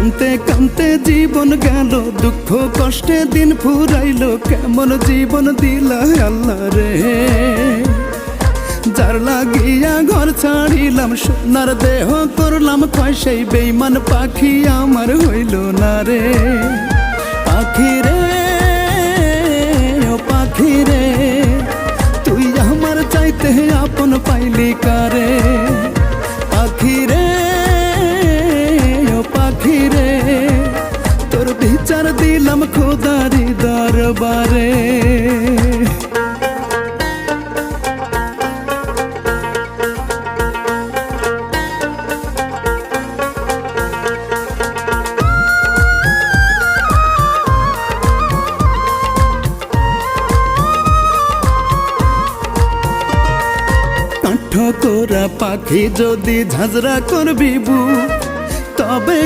কানতে কানতে জীবন গেল, দুঃখ কষ্টে দিন ফুরাইলো, কেমন জীবন দিলা আল্লাহ রে। যার লাগিয়া ঘর ছাড়িলাম, সোনার দেহ করলাম ক্ষয়, সেই বেইমান পাখি আমার হইল না রে। পাখি রে ও পাখি রে, তুই আমার চাইতে আপন পাইলি কারে। পাখি রে ও পাখি রে, তোর বিচার দিলাম খোদারি দরবারে। ঠকরা পাখি যদি ঝাঁঝরা করবি বুক, তবে